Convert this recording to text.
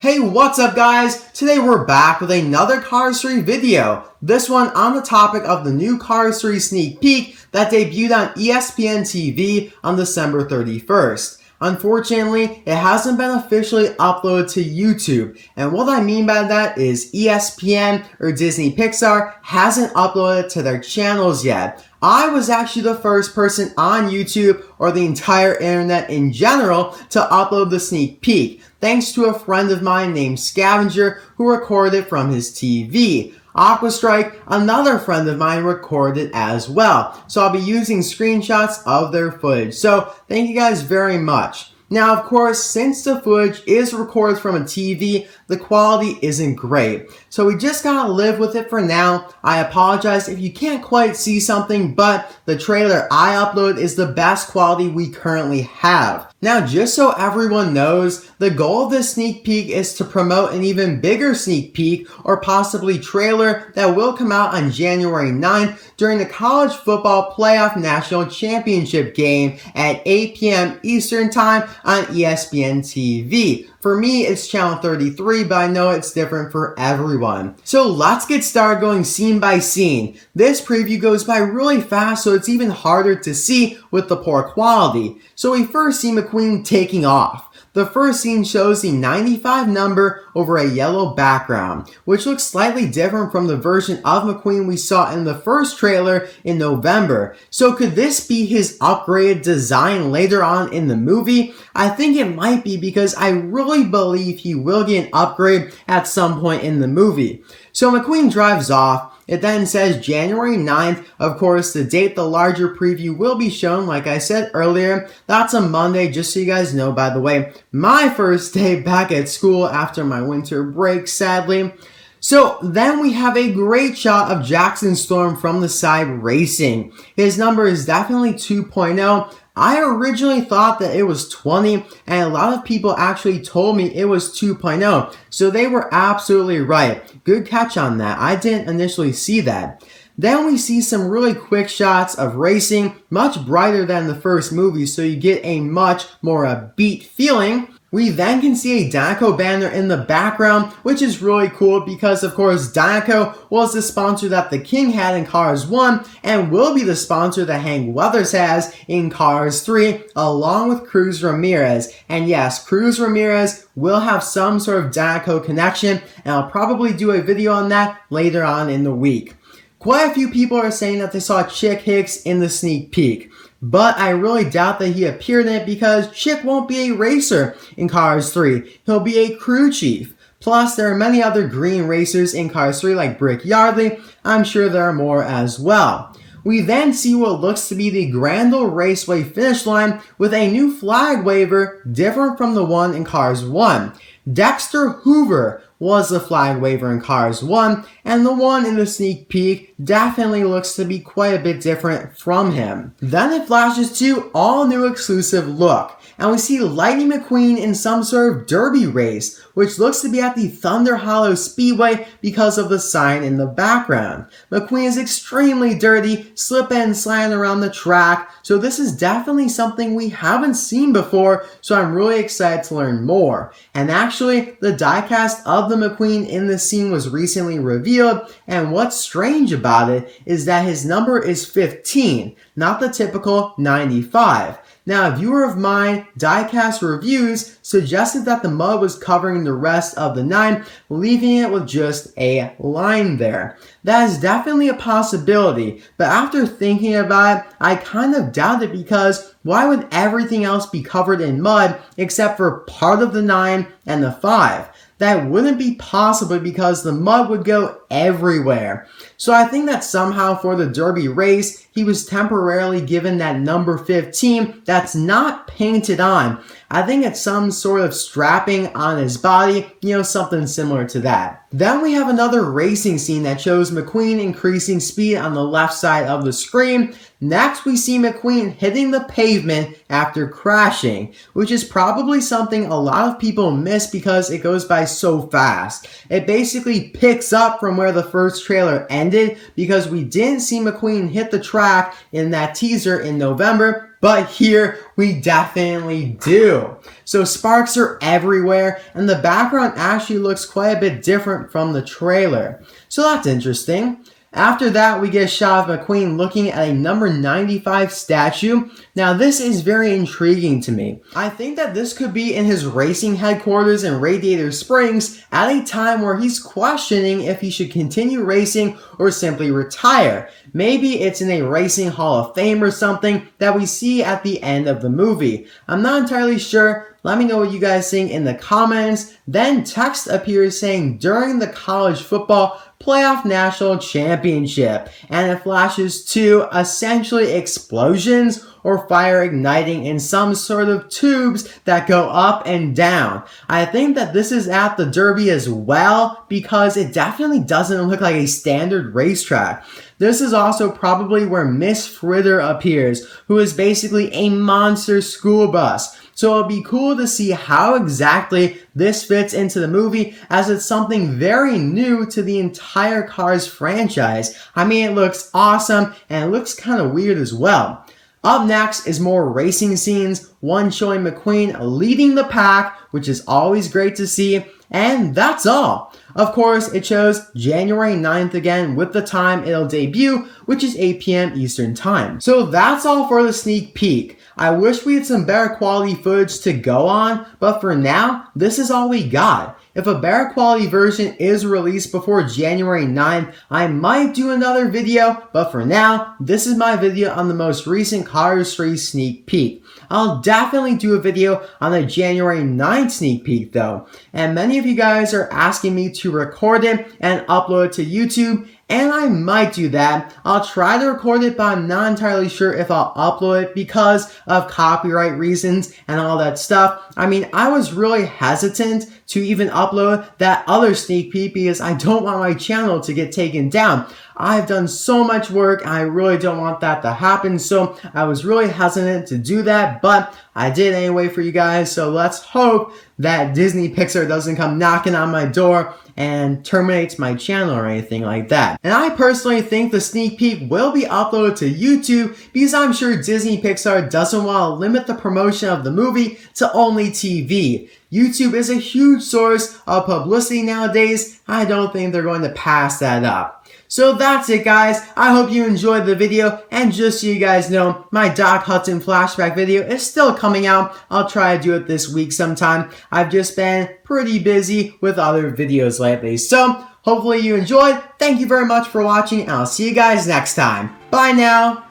Hey, what's up guys? Today we're back with another Cars 3 video. This one on the topic of the new Cars 3 sneak peek that debuted on ESPN TV on December 31st. Unfortunately, it hasn't been officially uploaded to YouTube, and what I mean by that is ESPN or Disney Pixar hasn't uploaded it to their channels yet. I was actually the first person on YouTube or the entire internet in general to upload the sneak peek, thanks to a friend of mine named Scavenger who recorded it from his TV. Aquastrike, another friend of mine, recorded as well. So I'll be using screenshots of their footage. So thank you guys very much. Now, of course, since the footage is recorded from a TV, the quality isn't great. So we just gotta live with it for now. I apologize if you can't quite see something, but the trailer I upload is the best quality we currently have. Now, just so everyone knows, the goal of this sneak peek is to promote an even bigger sneak peek or possibly trailer that will come out on January 9th during the College Football Playoff National Championship game at 8 p.m. Eastern Time on ESPN TV. For me, it's channel 33, but I know it's different for everyone. So let's get started going scene by scene. This preview goes by really fast, so it's even harder to see with the poor quality. So we first see McQueen taking off. The first scene shows the 95 number over a yellow background, which looks slightly different from the version of McQueen we saw in the first trailer in November. So could this be his upgraded design later on in the movie? I think it might be, because I really believe he will get an upgrade at some point in the movie. So McQueen drives off. It then says January 9th. Of course, the date the larger preview will be shown, like I said earlier. That's a Monday, just so you guys know, by the way. My first day back at school after my winter break, sadly. So then we have a great shot of Jackson Storm from the side racing. His number is definitely 2.0. I originally thought that it was 20, and a lot of people actually told me it was 2.0, so they were absolutely right. Good catch on that. I didn't initially see that. Then we see some really quick shots of racing, much brighter than the first movie, so you get a much more upbeat feeling. We then can see a Dinoco banner in the background, which is really cool because, of course, Dinoco was the sponsor that the King had in Cars 1 and will be the sponsor that Hank Weathers has in Cars 3, along with Cruz Ramirez. And yes, Cruz Ramirez will have some sort of Dinoco connection, and I'll probably do a video on that later on in the week. Quite a few people are saying that they saw Chick Hicks in the sneak peek, but I really doubt that he appeared in it because Chick won't be a racer in Cars 3. He'll be a crew chief. Plus, there are many other green racers in Cars 3 like Brick Yardley. I'm sure there are more as well. We then see what looks to be the Grandel Raceway finish line with a new flag waver different from the one in Cars 1. Dexter Hoover was the flag waver in Cars 1, and the one in the sneak peek definitely looks to be quite a bit different from him. Then it flashes to all new exclusive look, and we see Lightning McQueen in some sort of derby race, which looks to be at the Thunder Hollow Speedway because of the sign in the background. McQueen is extremely dirty, slipping and sliding around the track, so this is definitely something we haven't seen before, so I'm really excited to learn more. And actually, the diecast of the McQueen in this scene was recently revealed, and what's strange about it is that his number is 15, not the typical 95. Now, a viewer of mine, Diecast Reviews, suggested that the mud was covering the rest of the 9, leaving it with just a line there. That is definitely a possibility, but after thinking about it, I kind of doubt it, because why would everything else be covered in mud except for part of the 9 and the 5? That wouldn't be possible because the mud would go everywhere. So I think that somehow for the Derby race, he was temporarily given that number 15 that's not painted on. I think it's some sort of strapping on his body, something similar to that. Then we have another racing scene that shows McQueen increasing speed on the left side of the screen. Next, we see McQueen hitting the pavement after crashing, which is probably something a lot of people miss because it goes by so fast. It basically picks up from where the first trailer ended because we didn't see McQueen hit the track in that teaser in November, but here we definitely do. So sparks are everywhere, and the background actually looks quite a bit different from the trailer. So that's interesting. After that, we get a shot of McQueen looking at a number 95 statue. Now, this is very intriguing to me. I think that this could be in his racing headquarters in Radiator Springs at a time where he's questioning if he should continue racing or simply retire. Maybe it's in a racing hall of fame or something that we see at the end of the movie. I'm not entirely sure. Let me know what you guys think in the comments. Then text appears saying during the college football playoff national championship, and it flashes to essentially explosions or fire igniting in some sort of tubes that go up and down. I think that this is at the Derby as well because it definitely doesn't look like a standard racetrack. This is also probably where Miss Fritter appears, who is basically a monster school bus. So it'll be cool to see how exactly this fits into the movie, as it's something very new to the entire Cars franchise. I mean, it looks awesome and it looks kind of weird as well. Up next is more racing scenes, one showing McQueen leading the pack, which is always great to see, and that's all. Of course, it shows January 9th again with the time it'll debut, which is 8 p.m. Eastern Time. So that's all for the sneak peek. I wish we had some better quality footage to go on, but for now, this is all we got. If a better quality version is released before January 9th, I might do another video, but for now, this is my video on the most recent Cars 3 sneak peek. I'll definitely do a video on the January 9th sneak peek though, and many of you guys are asking me to record it and upload it to YouTube, and I might do that. I'll try to record it, but I'm not entirely sure if I'll upload it because of copyright reasons and all that stuff. I mean, I was really hesitant to even upload that other sneak peek because I don't want my channel to get taken down. I've done so much work, and I really don't want that to happen, so I was really hesitant to do that, but I did anyway for you guys, so let's hope that Disney Pixar doesn't come knocking on my door and terminates my channel or anything like that. And I personally think the sneak peek will be uploaded to YouTube because I'm sure Disney Pixar doesn't want to limit the promotion of the movie to only TV. YouTube is a huge source of publicity nowadays. I don't think they're going to pass that up. So that's it, guys. I hope you enjoyed the video, and just so you guys know, my Doc Hudson flashback video is still coming out. I'll try to do it this week sometime. I've just been pretty busy with other videos lately. So hopefully you enjoyed. Thank you very much for watching, and I'll see you guys next time. Bye now.